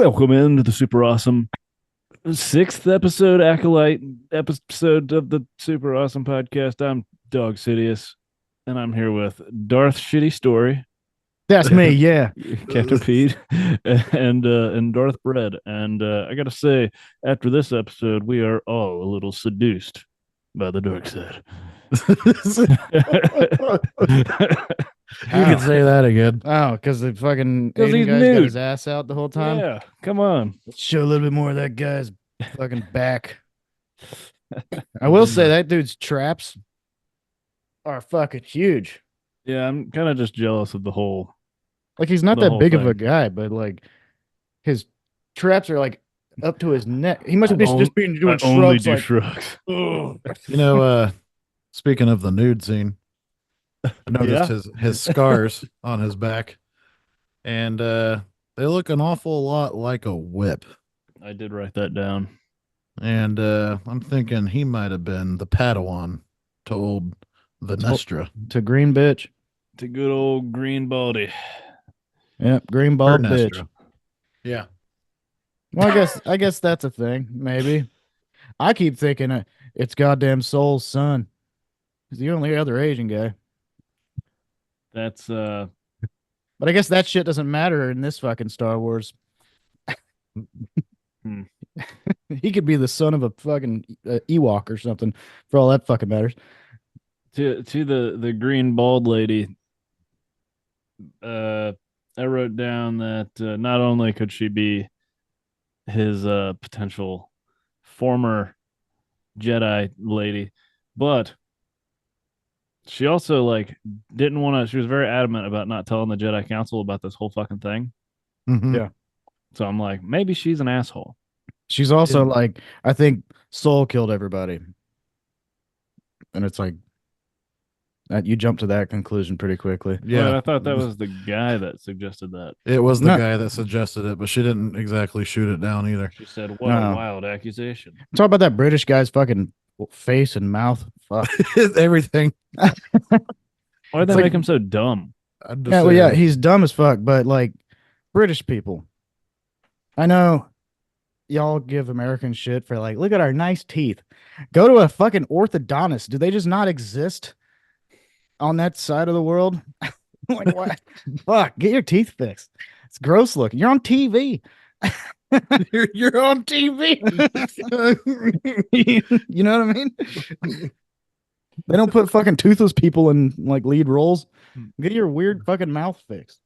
Welcome into the super awesome sixth episode, Acolyte episode of the super awesome podcast. I'm Dog Sidious, and I'm here with Darth Shitty Story, That's me, yeah. Captain Pete, and Darth Bread. And I gotta say, after this episode, we are all a little seduced by the dark side. You could say that again. Oh, because the fucking 'Cause Asian he's guy's got nude. his ass out the whole time. Yeah, come on. Let's show a little bit more of that guy's fucking back. I will say that dude's traps are fucking huge. Yeah, I'm kind of just jealous of the whole. Like he's not The that whole big of a thing. guy, but like his traps are like up to his neck. He must I be on- just being doing I only shrugs do like, shrugs. "Ugh." You know, speaking of the nude scene, I noticed Yeah? his scars on his back, and they look an awful lot like a whip. I did write that down. And I'm thinking he might have been the Padawan to old Venestra. To green bitch. It's a good old green baldy. Yep, green bald bitch. Vernestra. Yeah. Well, I guess that's a thing. Maybe. I keep thinking it's goddamn Soul's son. He's the only other Asian guy. That's But I guess that shit doesn't matter in this fucking Star Wars. Hmm. He could be the son of a fucking Ewok or something for all that fucking matters. to the green bald lady. I wrote down that not only could she be his potential former Jedi lady, but she also like didn't want to. She was very adamant about not telling the Jedi Council about this whole fucking thing. Mhm. Yeah. So I'm like, maybe she's an asshole. She's also like, I think Soul killed everybody. And it's like that you jump to that conclusion pretty quickly. Yeah. But I thought that was the guy that suggested that. It was the No. guy that suggested it, but she didn't exactly shoot it down either. She said, "What a No. wild accusation." Talk about that British guy's fucking face and mouth. Fuck. Everything. Why'd they It's make like- him so dumb? I'd just Yeah, well, say yeah, that- he's dumb as fuck, but like British people. I know y'all give Americans shit for like, look at our nice teeth. Go to a fucking orthodontist. Do they just not exist on that side of the world? Like what? Fuck, get your teeth fixed. It's gross looking. You're on TV. you're on TV. You know what I mean? They don't put fucking toothless people in like lead roles. Get your weird fucking mouth fixed.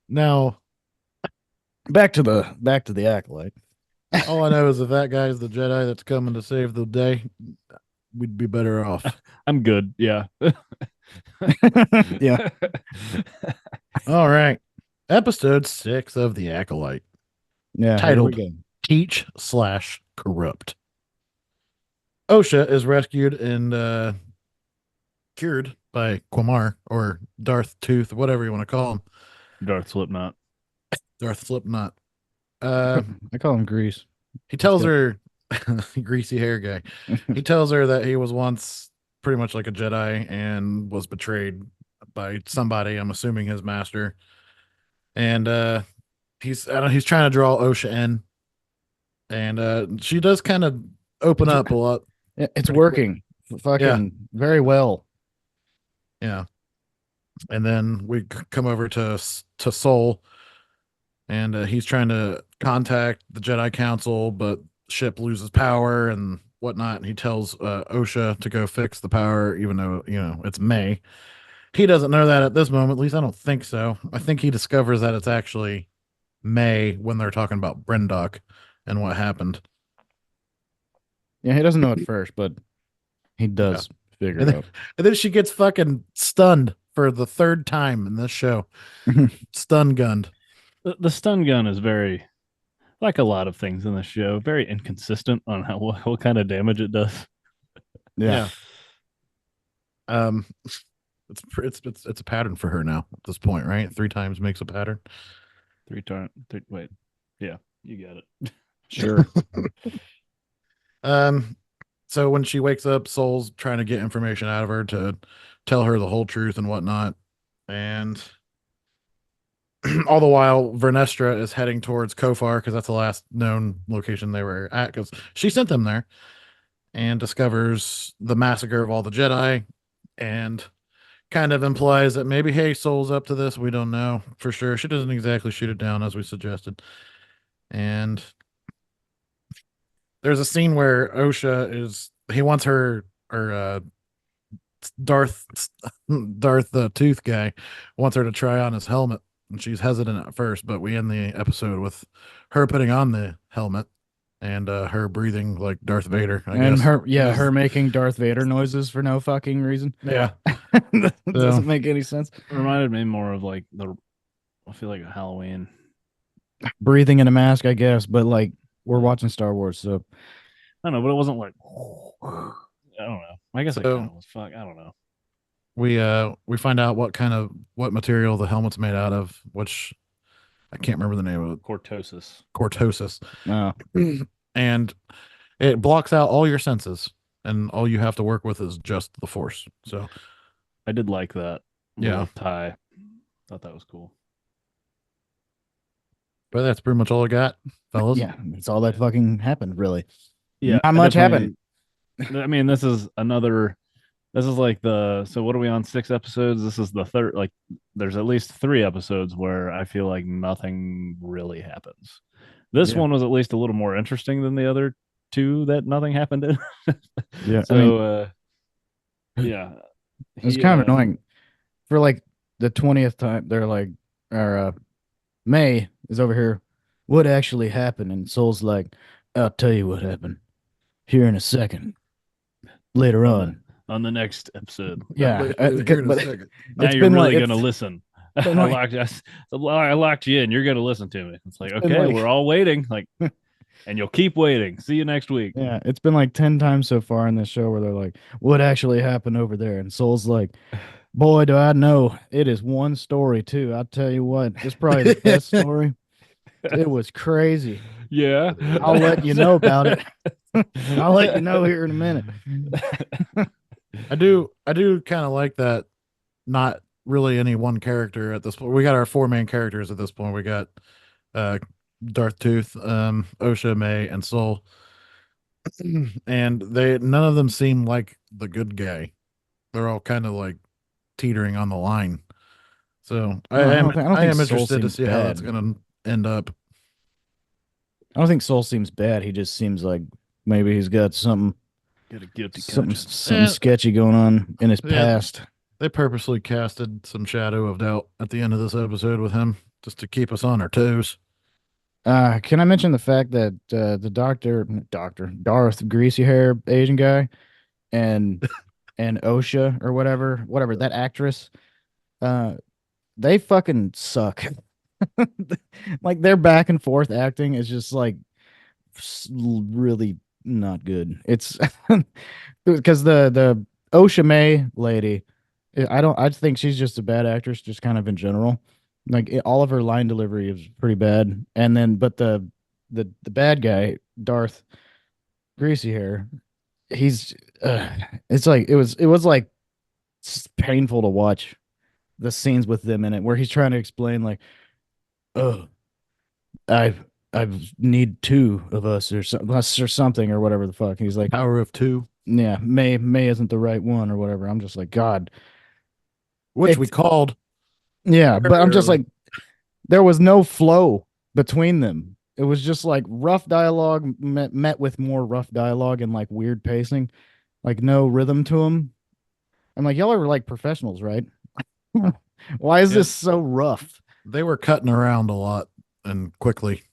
Now, Back to the acolyte. all I know is if that guy's the Jedi that's coming to save the day, we'd be better off. I'm good. Yeah. Yeah. All right. Episode 6 of The Acolyte. Yeah. Titled here we go. Teach/corrupt. OSHA is rescued and cured by Quamar or Darth Tooth, whatever you want to call him. Darth Slipknot. Darth Slipknot. I call him Grease. He tells her, greasy hair guy. He tells her that he was once pretty much like a Jedi and was betrayed by somebody. I'm assuming his master. And he's trying to draw OSHA in, and she does kind of open up a lot. Yeah, it's working. Fucking very well. Yeah. And then we come over to Soul, and he's trying to contact the Jedi Council, but ship loses power and whatnot. And he tells OSHA to go fix the power, even though it's May. He doesn't know that at this moment. At least I don't think so. I think he discovers that it's actually May when they're talking about Brendock and what happened. Yeah, he doesn't know at first, but he does figure And it then, out. and then she gets fucking stunned for the third time in this show. Stun gunned. The stun gun is very, like a lot of things in the show, very inconsistent on what kind of damage it does. Yeah. Um, it's a pattern for her now at this point, right? 3 times makes a pattern. Wait, yeah, you got it. Sure. So when she wakes up, Soul's trying to get information out of her to tell her the whole truth and whatnot. And all the while, Vernestra is heading towards Kofar because that's the last known location they were at. Because she sent them there and discovers the massacre of all the Jedi, and kind of implies that maybe hey, Soul's up to this. We don't know for sure. She doesn't exactly shoot it down as we suggested, and there's a scene where Osha is he wants her or Darth Darth the Tooth guy wants her to try on his helmet, and she's hesitant at first, but we end the episode with her putting on the helmet and her breathing like Darth Vader, I And guess. her making Darth Vader noises for no fucking reason. Yeah. That So- doesn't make any sense. Reminded me more of like I feel like a Halloween. Breathing in a mask, I guess, but like we're watching Star Wars, so I don't know, but it wasn't like I don't know. I guess it So- kind of was. Fuck, I don't know. We find out what material the helmet's made out of, which I can't remember the name of it. Cortosis. Cortosis. no. And it blocks out all your senses, and all you have to work with is just the force. So I did like that. Yeah. Little tie. Thought that was cool. but that's pretty much all I got, fellas. Yeah, that's all that fucking happened, really. Yeah, Not I much definitely- happened. I mean, this is like so what are we on 6 episodes? This is the third, like there's at least 3 episodes where I feel like nothing really happens. This Yeah. one was at least a little more interesting than the other two that nothing happened in. Yeah, So I mean, yeah. it's He, kind of annoying. For like the 20th time, they're like, or May is over here. What actually happened? And Soul's like, I'll tell you what happened here in a second. Later on. on the next episode. Yeah, Here in a but second. Now it's you're been really like- gonna it's listen. been I like- I locked you in. You're gonna listen to me. It's like, been okay, like- we're all waiting. Like, and you'll keep waiting. See you next week. Yeah, it's been like 10 times so far in this show where they're like, what actually happened over there? And Soul's like, boy, do I know. It is one story, too. I'll tell you what, it's probably the best story. It was crazy. Yeah. I'll let you know about it. I'll let you know here in a minute. I do kind of like that. Not really any one character at this point. We got our 4 main characters at this point. We got Darth Tooth, Osha, May, and Soul, and none of them seem like the good guy. They're all kind of like teetering on the line. So No, I don't I think am Soul interested to seems see how that's bad. going to end up. I don't think Soul seems bad. He just seems like maybe he's got something Get a guilty something conscience. something Yeah. sketchy going on in his Yeah. past. They purposely casted some shadow of doubt at the end of this episode with him just to keep us on our toes. Can I mention the fact that the Darth greasy hair Asian guy and Osha or whatever that actress, they fucking suck. Like their back and forth acting is just like really not good. It's because the Osha May lady, I think she's just a bad actress, just kind of in general. Like all of her line delivery is pretty bad, and then but the bad guy Darth greasy hair, he's it's like it was like painful to watch the scenes with them in it where he's trying to explain like, oh, I need 2 of us or something or whatever the fuck. He's like, Power of 2, yeah, May isn't the right one or whatever. I'm just like, God, which we It's- called. yeah, but I'm just Early. like, there was no flow between them. It was just like rough dialogue met with more rough dialogue and like weird pacing, like no rhythm to them. I'm like, y'all are like professionals, right? Why is Yeah. this so rough? They were cutting around a lot and quickly.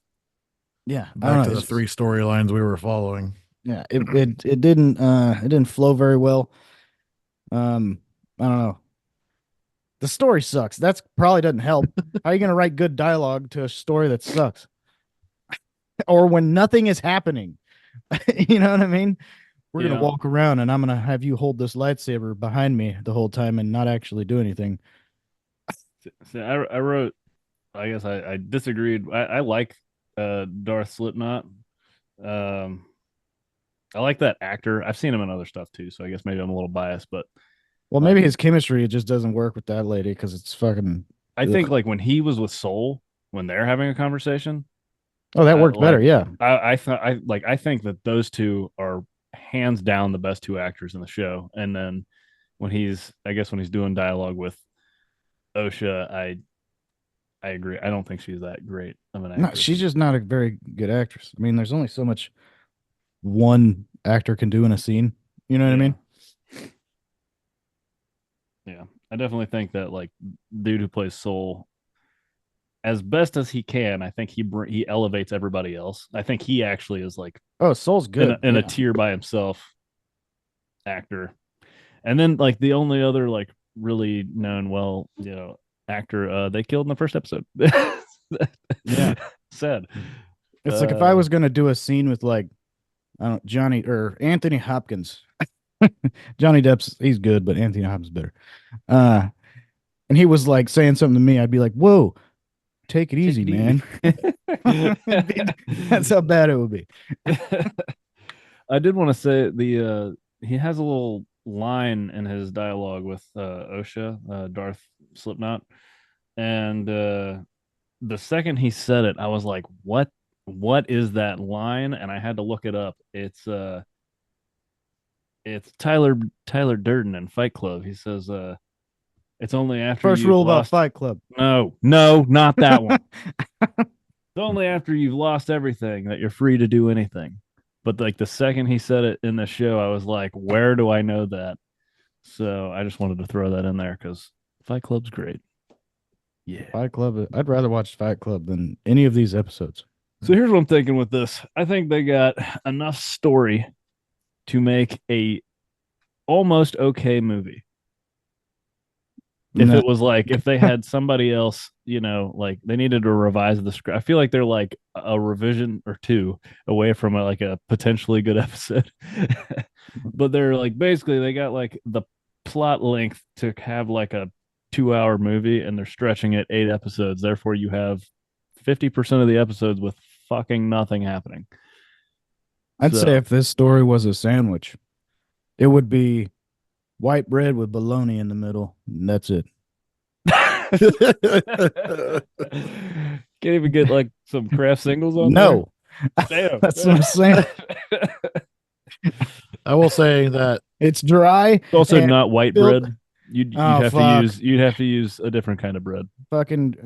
Yeah, I don't Back know, to the it's- 3 storylines we were following. Yeah, it didn't flow very well. I don't know. The story sucks. That's probably doesn't help. How are you gonna write good dialogue to a story that sucks? Or when nothing is happening. You know what I mean? We're Yeah. gonna walk around and I'm gonna have you hold this lightsaber behind me the whole time and not actually do anything. See, I wrote. I guess I disagreed. I like Darth Slipknot. I like that actor. I've seen him in other stuff too, so I guess maybe I'm a little biased, but Well, maybe his chemistry just doesn't work with that lady because it's fucking I think Ugh. like when he was with Soul, when they're having a conversation, Oh, that worked better. like Yeah. I thought I think that those two are hands down the best two actors in the show. And then when he's doing dialogue with OSHA, I agree. I don't think she's that great of an No, actress. she's just not a very good actress. I mean, there's only so much one actor can do in a scene. You know what I Yeah. mean? Yeah. I definitely think that like dude who plays Soul as best as he can, I think he elevates everybody else. I think he actually is like Oh, Soul's good. in a Yeah. tier by himself actor. And then like the only other like really known actor they killed in the first episode. Yeah. Sad. It's like if I was gonna do a scene with like I don't Johnny or Anthony Hopkins. Johnny Depp's he's good, but Anthony Hopkins is better. Uh and he was like saying something to me, I'd be like, "Whoa, take it Take easy, it easy. man." That's how bad it would be. I did want to say he has a little line in his dialogue with OSHA, Darth Slipknot, and the second he said it, I was like, What is that line?" And I had to look it up. It's Tyler Durden in Fight Club. He says, "It's only after First you've rule about lost." Fight Club. No, no, not that one. It's only after you've lost everything that you're free to do anything. But like the second he said it in the show, I was like, where do I know that? So I just wanted to throw that in there because Fight Club's great. Yeah. Fight Club. I'd rather watch Fight Club than any of these episodes. So here's what I'm thinking with this. I think they got enough story to make a almost okay movie. If No, it was like if they had somebody else, like they needed to revise the script. I feel like they're like a revision or two away from like a potentially good episode. But they're like basically they got like the plot length to have like a 2 hour movie and they're stretching it 8 episodes. Therefore, you have 50% of the episodes with fucking nothing happening. I'd say So if this story was a sandwich, it would be white bread with bologna in the middle. And that's it. can't even get like some craft singles on there. No, Damn. that's what I'm saying. I will say that It's dry. It's also and not white filled- bread. You'd Oh, have fuck. you'd have to use a different kind of bread. Fucking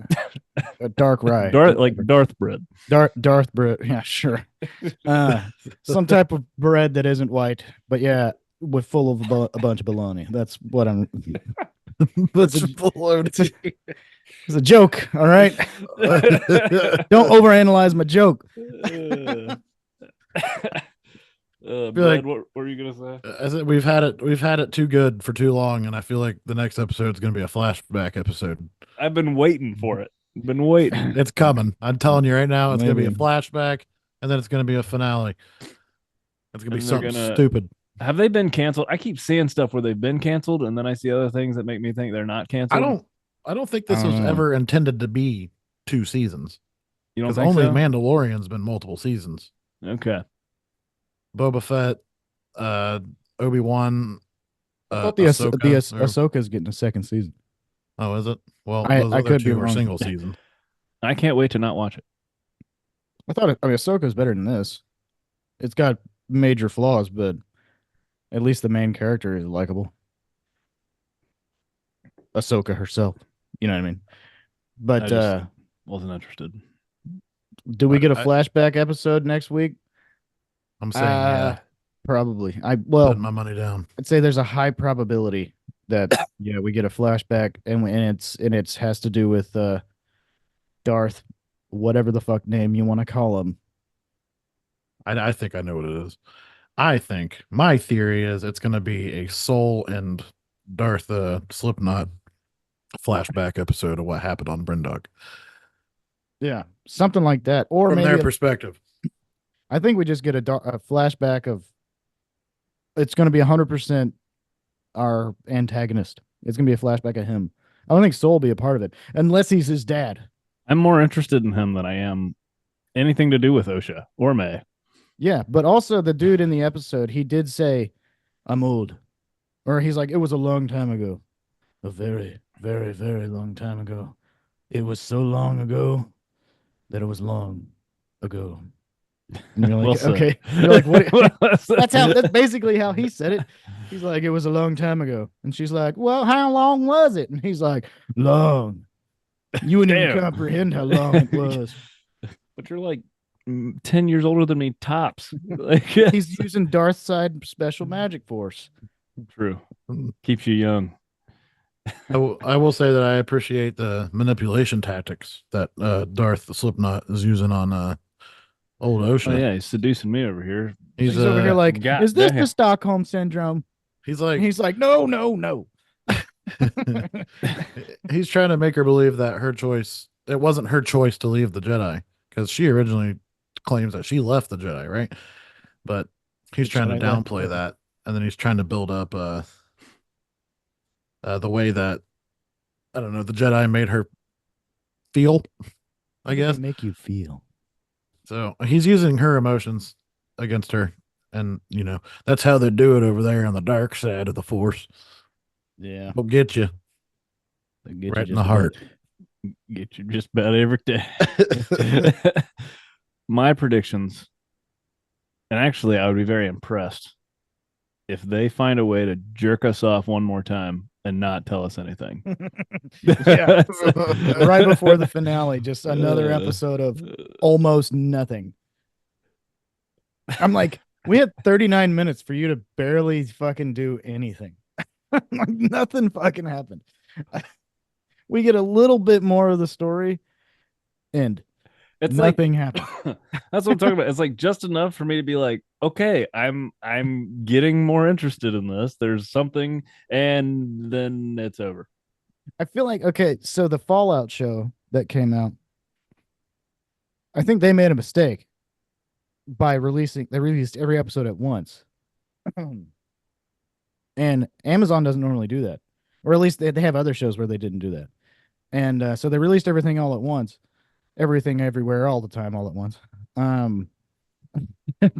a dark rye. Like Darth bread. Darth bread. Yeah, sure. Some type of bread that isn't white, but yeah, with full of a bunch of bologna. That's what I'm. that's It's a joke. All right. Don't overanalyze my joke. Bread, what were you gonna say? I said we've had it too good for too long, and I feel like the next episode is going to be a flashback episode. I've been waiting for it. Been waiting. It's coming. I'm telling you right now, it's going to be a Maybe. flashback, and then it's going to be a finale. It's going to be And they're something gonna- stupid. Have they been canceled? I keep seeing stuff where they've been canceled, and then I see other things that make me think they're not canceled. I don't think this I don't was know. ever intended to be 2 seasons. You don't Because think only so? Mandalorian's been multiple seasons. Okay. Boba Fett, Obi-Wan, I thought the Ahsoka's getting a second season. oh, is it? Well, I those other could be two are wrong. single season. I can't wait to not watch it. I mean, Ahsoka's better than this. It's got major flaws, but at least the main character is likable. Ahsoka herself. You know what I mean? But I just wasn't interested. do we get a I- flashback episode next week? I'm saying, yeah, Probably. putting my money down. I'd say there's a high probability that yeah, we get a flashback and it's has to do with Darth, whatever the fuck name you want to call him. I think I know what it is. I think my theory is it's going to be a Soul and Darth Slipknot flashback episode of what happened on Brindog Yeah, something like that. Or from maybe their perspective. I think we just get a flashback of it's going to be 100% our antagonist. It's going to be a flashback of him. I don't think Soul will be a part of it unless he's his dad. I'm more interested in him than I am anything to do with OSHA or May. Yeah, but also the dude in the episode, he did say, "I'm old," or he's like, "It was a long time ago, a very, very, very long time ago. It was so long ago that it was long ago. And you're like, Well said. okay. You're like, what? Well That's how. That's said. basically how he said it. He's like, it was a long time ago, and she's like, well, how long was it? And he's like, long. You wouldn't even Damn. comprehend how long it was. But you're like 10 years older than me, tops. Like, He's using Darth side special magic force. true. Mm. Keeps you young. I will say that I appreciate the manipulation tactics that Darth the Slipknot is using on old Oh, OSHA. yeah. He's seducing me over here. He's He's over here like, God is this damn. the Stockholm syndrome? he's And like he's like, no, no, no. he's trying to make her believe that her choice it wasn't her choice to leave the Jedi because she originally claims that she left the Jedi, right? But he's The trying to Jedi left downplay her. that, and then he's trying to build up the way that I don't know the Jedi made her feel, I How did they guess. make you feel? So he's using her emotions against her, and that's how they do it over there on the dark side of the Force. Yeah. They'll get you They get you right in the just about. heart. Get you just about every day. My predictions, and actually, I would be very impressed if they find a way to jerk us off one more time and not tell us anything. Yeah. Right before the finale, just another episode of almost nothing. I'm like, we had 39 minutes for you to barely fucking do anything. Like nothing fucking happened. We get a little bit more of the story and It's like nothing happened. that's what I'm talking about. It's like just enough for me to be like, okay, I'm getting more interested in this. There's something, and then it's over. I feel like, okay, so the Fallout show that came out, I think they made a mistake by they released every episode at once. And Amazon doesn't normally do that. Or at least they have other shows where they didn't do that. And so they released everything all at once, everything everywhere all the time all at once. Um,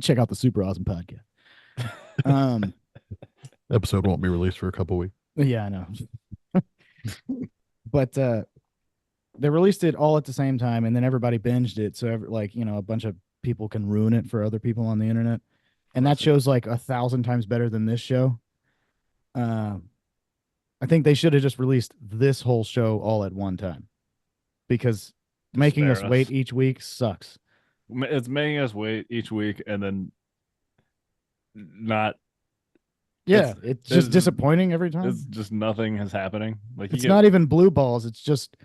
check out the Super Awesome podcast. Um, Episode won't be released for a couple weeks. yeah, I know. But they released it all at the same time, and then everybody binged it. So a bunch of people can ruin it for other people on the internet. And that show's like 1,000 times better than this show. I think they should have just released this whole show all at one time because making us Spare wait us. each week sucks. It's making us wait each week and then not. Yeah, it's just it's- disappointing every It's time. just nothing is happening. Like It's not even blue balls. It's just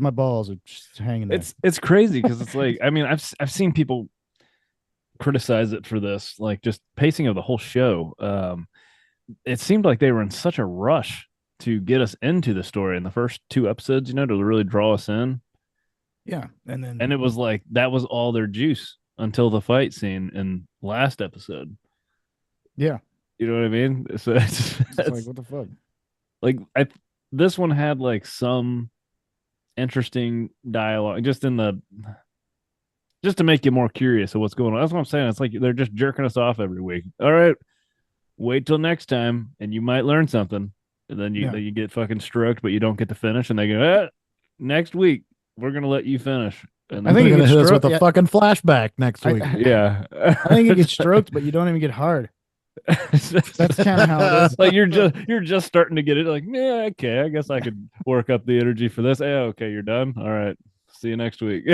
my balls are just hanging there. it's crazy because it's like I mean I've seen people criticize it for this like just pacing of the whole show. It seemed like they were in such a rush to get us into the story in the first two episodes, to really draw us in. Yeah, and then And it was like that was all their juice until the fight scene in last episode. yeah, You know what I mean? So it's like what the fuck. like this one had like some interesting dialogue just to make you more curious of what's going on. That's what I'm saying. It's like they're just jerking us off every week. All right, wait till next time, and you might learn something. And then Yeah. you get fucking stroked, but you don't get to finish. And they go, next week we're gonna let you finish. And I think They're you gonna get hit us with stroked. a Yeah, fucking flashback next week. yeah, I think you get stroked, but you don't even get hard. That's kind of how it is. like you're just starting to get it. Like, yeah, okay, I guess I could work up the energy for this. Yeah, okay, you're done. All right, see you next week.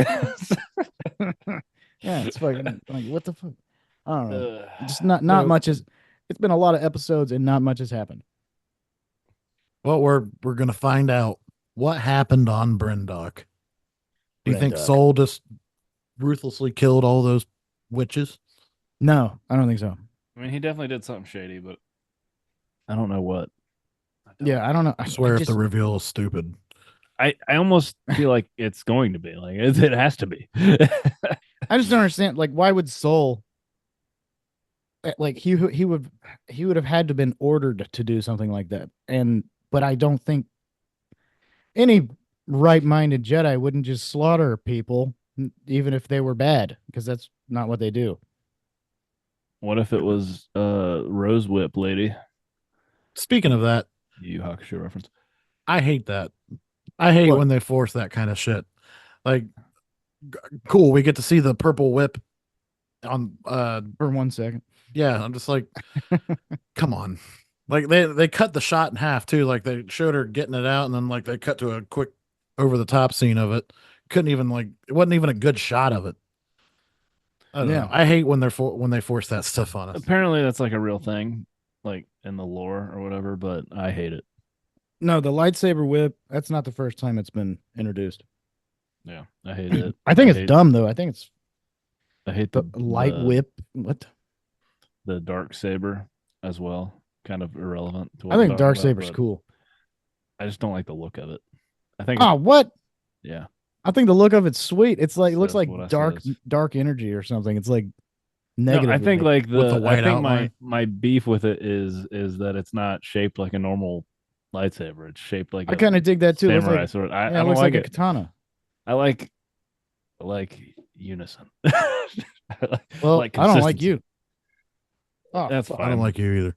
Yeah, it's fucking like what the fuck. I don't know. Just not So- much is. It's been a lot of episodes and not much has happened. Well, we're gonna find out what happened on Brendock. Do you think Brendock. Soul just ruthlessly killed all those witches? No, I don't think so. I mean, he definitely did something shady, but I don't know what. Yeah, I don't know. I swear, if just, the reveal is stupid, I almost feel like it's going to be like it has to be. I just don't understand. Like, why would Soul? Like he would have had to been ordered to do something like that, but I don't think any right-minded Jedi wouldn't just slaughter people, even if they were bad, because that's not what they do. What if it was Rose Whip lady? speaking of that, You Hakusho reference. I hate that. I hate What? when they force that kind of shit. Like, cool, we get to see the purple whip on. For 1 second. Yeah, I'm just like, come on. Like they cut the shot in half too. Like they showed her getting it out, and then like they cut to a quick over the top scene of it. Couldn't even like it wasn't even a good shot of it. I don't Yeah. know. I hate when when they force that stuff on us. Apparently, that's like a real thing, like in the lore or whatever. But I hate it. No, the lightsaber whip, that's not the first time it's been introduced. Yeah, I hate it. I think I it's hate. dumb though. I think it's I hate the light whip. What? the dark saber as well. Kind of irrelevant to I what we're think talking dark about, saber's but cool. I just don't like the look of it. I think, Oh, what? yeah, I think the look of it's sweet. It's like it looks says like what I dark says. dark energy or something. It's like No, I negative think light. like With the I white think outline. my beef with it is that it's not shaped like a normal lightsaber. It's shaped like I a kind of dig that too. It looks samurai like sword. yeah, I it don't looks like like a it. katana. I like unison. I Well, like I don't like consistency. you. Oh, That's fuck. I don't fine. like you either.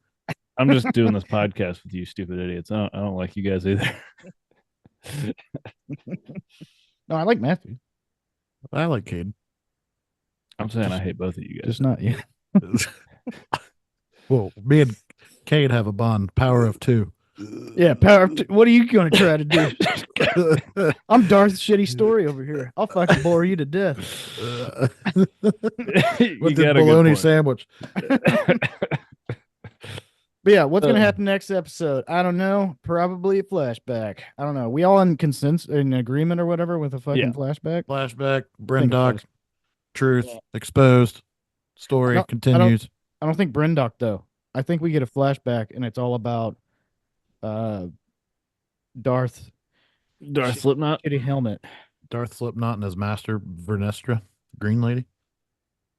I'm just doing this podcast with you stupid idiots. I don't like you guys either. No, I like Matthew. I like Cade. I'm saying I Just hate both of you guys. just not you. Well, me and Cade have a bond, power of two. Yeah, power. What are you going to try to do? I'm Darth Shitty Story over here. I'll fucking bore you to death. You With this got a good bologna point. sandwich. But yeah, what's gonna Uh, happen next episode? I don't know. Probably a flashback. I don't know. We all in consensus, in agreement or whatever with a fucking Yeah. flashback. Flashback, I think a Brendock, truth, Yeah. exposed, I story don't. continues. I don't think Brendock though. I think we get a flashback and it's all about uh Darth Darth Slipknot. shitty helmet. Darth Slipknot and his master, Vernestra, Green Lady.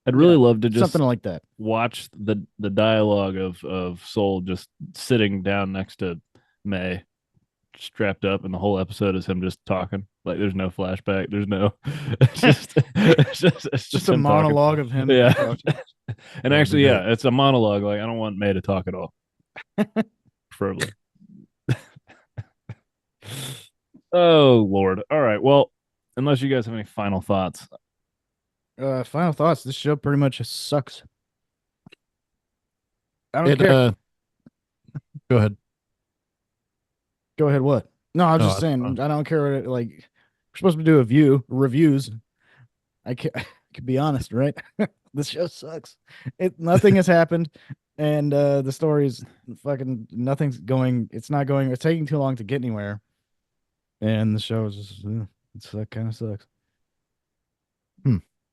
I'd Yeah, really love to just something like that. watch the dialogue of Soul just sitting down next to May, strapped up, and the whole episode is him just talking. Like there's no flashback. There's no. It's Just just a him talking. monologue of him. Yeah. talking. And That'd be actually, great. yeah, it's a monologue. Like I don't want May to talk at all. Preferably. Oh Lord. All right. Well, unless you guys have any final thoughts. Final thoughts. This show pretty much just sucks. I don't It care. go ahead. Go ahead. What? No, I was No, just saying. I don't care what it like. We're supposed to do reviews. I can I can be honest, right? This show sucks. Nothing has happened, and the story's fucking nothing's going. It's not going. It's taking too long to get anywhere, and the show is just it kind of sucks.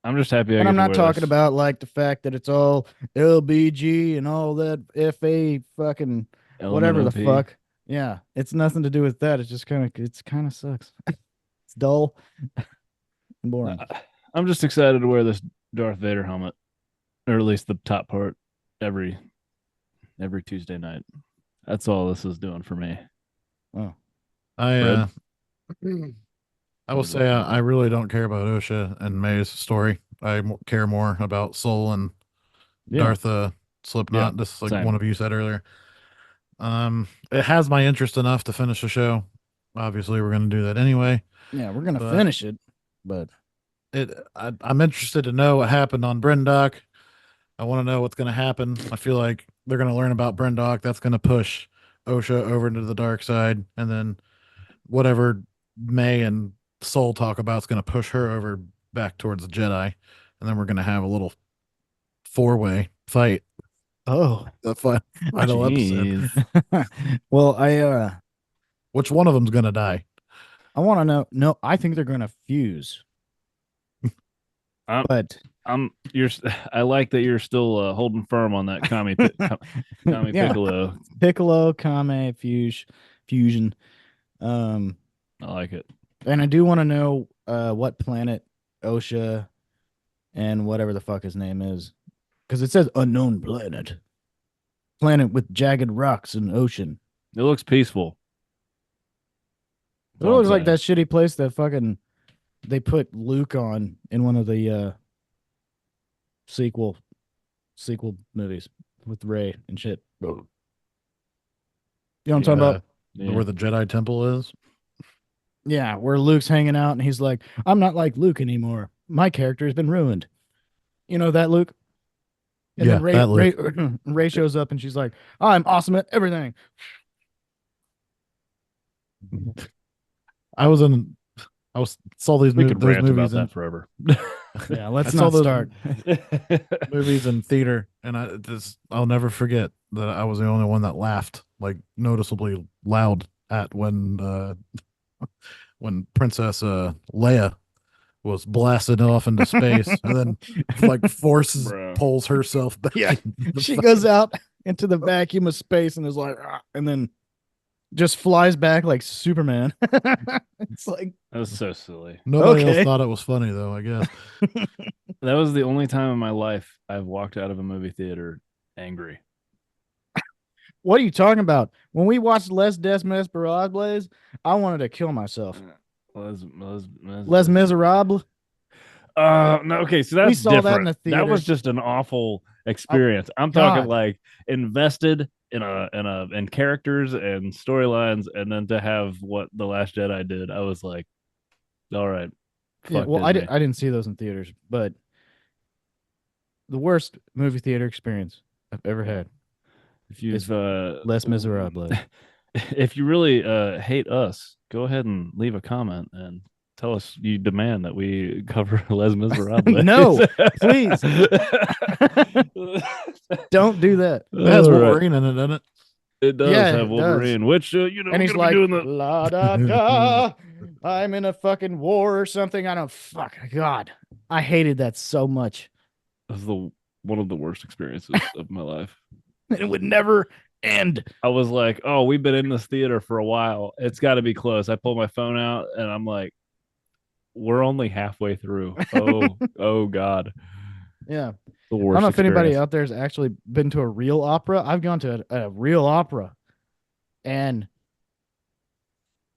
I'm just happy I And get I'm to not wear talking this about like the fact that it's all LBG and all that FA fucking whatever the LMNOP. fuck. Yeah, it's nothing to do with that. It's kind of sucks. It's dull and boring. I'm just excited to wear this Darth Vader helmet, or at least the top part, every Tuesday night. That's all this is doing for me. Oh, I Fred? I will say I really don't care about Osha and May's story. I care more about Soul and yeah. Darth Slipknot, Yeah, just like same. one of you said earlier. It has my interest enough to finish the show. Obviously, we're going to do that anyway. Yeah, we're gonna But finish it, but I'm interested to know what happened on Brendock. I want to know what's going to happen. I feel like they're going to learn about Brendock. That's going to push Osha over into the dark side, and then whatever May and Soul talk about is going to push her over back towards the Jedi, and then we're going to have a little 4-way fight. oh, The final episode. Jeez. well, Which one of them's going to die? I want to know. No, I think they're gonna fuse, I'm, but you're. I like that you're still holding firm on that Kami yeah, Piccolo. Piccolo, Kame, fusion. Um, I like it. and I do want to know what planet Osha and whatever the fuck his name is, because it says unknown planet with jagged rocks and ocean. It looks peaceful. It looks like that shitty place that fucking they put Luke on in one of the sequel movies with Ray and shit. You know what I'm talking about? Yeah. Where the Jedi Temple is. Yeah, where Luke's hanging out and he's like, I'm not like Luke anymore. My character has been ruined. You know that, Luke? And Yeah, then that Luke. Ray shows up and she's like, I'm awesome at everything. I was in. I was saw We could those rant movies about in. that forever. Yeah, I let's saw not those start. movies in theater, and I'll never forget that I was the only one that laughed like noticeably loud at when Princess Leia was blasted off into space, and then like forces Bro. pulls herself back. Yeah, into the she fucking- goes out into the vacuum of space and is like, "Ah," and then just flies back like Superman. It's like, That was so silly. Nobody else okay. thought it was funny though. I guess. That was the only time in my life I've walked out of a movie theater angry. What are you talking about? When we watched Les Miserables, I wanted to kill myself. Les Miserables. No, okay, so We that's saw that in different. the That was theater. just an awful Oh experience. I'm talking God. like invested in characters and storylines, and then to have what The Last Jedi did, I was like, all right, Yeah, fuck well, Disney. I didn't see those in theaters, but the worst movie theater experience I've ever had. If you've Les Miserables. if you really hate us, go ahead and leave a comment and tell us you demand that we cover Les Miserables. No, please. Don't do that. It has All right. Wolverine in it, doesn't it? It does Yeah, have it does. Wolverine, which And we're he's gonna be like, doing the. la da da, I'm in a fucking war or something. I don't fuck. God, I hated that so much. This is one of the worst experiences of my life. It would never end. I was like, oh, we've been in this theater for a while. It's got to be close. I pull my phone out and I'm like, we're only halfway through. Oh God, Yeah. the I don't worst know if anybody experience. out there has actually been to a real opera. I've gone to a real opera and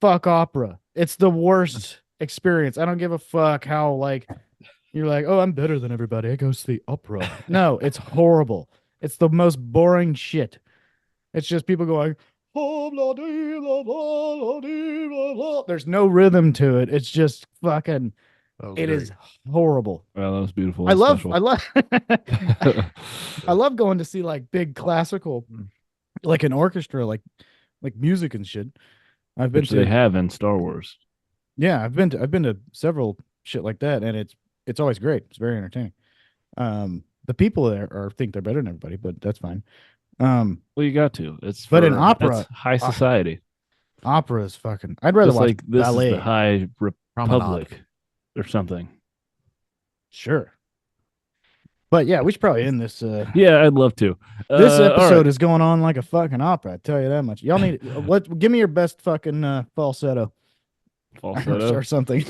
fuck opera. It's the worst experience. I don't give a fuck how like you're like, oh, I'm better than everybody. I go to the opera. No, it's horrible. It's the most boring shit. It's just people going, oh, blah, dee, blah, blah, blah, dee, blah, blah. There's no rhythm to it. It's just fucking. That was It great. is horrible. Well, that was beautiful. I and love, special. I love, I love going to see like big classical, like an orchestra, like music and shit. I've been Which they to, have in Star Wars. yeah, I've been to several shit like that, and it's always great. It's very entertaining. The people there are think they're better than everybody, but that's fine. Well, you got to. It's But in for opera, that's high society. opera is fucking. I'd rather Just watch like this is ballet. the High Promenade. Republic or something. Sure. But yeah, we should probably end this. Yeah, I'd love to. This all episode right. is going on like a fucking opera. I tell you that much. Y'all need what? Give me your best fucking falsetto Falsetto. or something.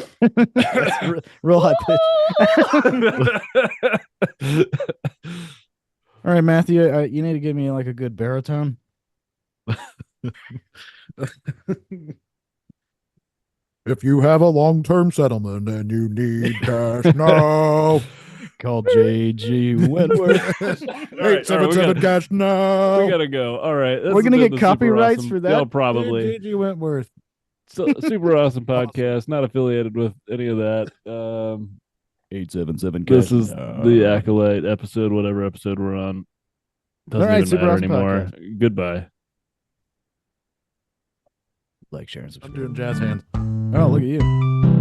That's real high pitch. All right, Matthew, you need to give me like a good baritone. If you have a long-term settlement and you need cash now, Call J.G. Wentworth. right, 877 cash now. We gotta go. All right, this We're has gonna been get the Super copyrights Awesome- for that? Yeah, probably. J.G. Wentworth. So, Super Awesome Podcast, not affiliated with any of that. 877. This is the Acolyte episode, whatever episode we're on. Doesn't All right, even Super matter Awesome anymore. Goodbye. Like, share, and I'm subscribe. doing jazz hands. Oh, look at you.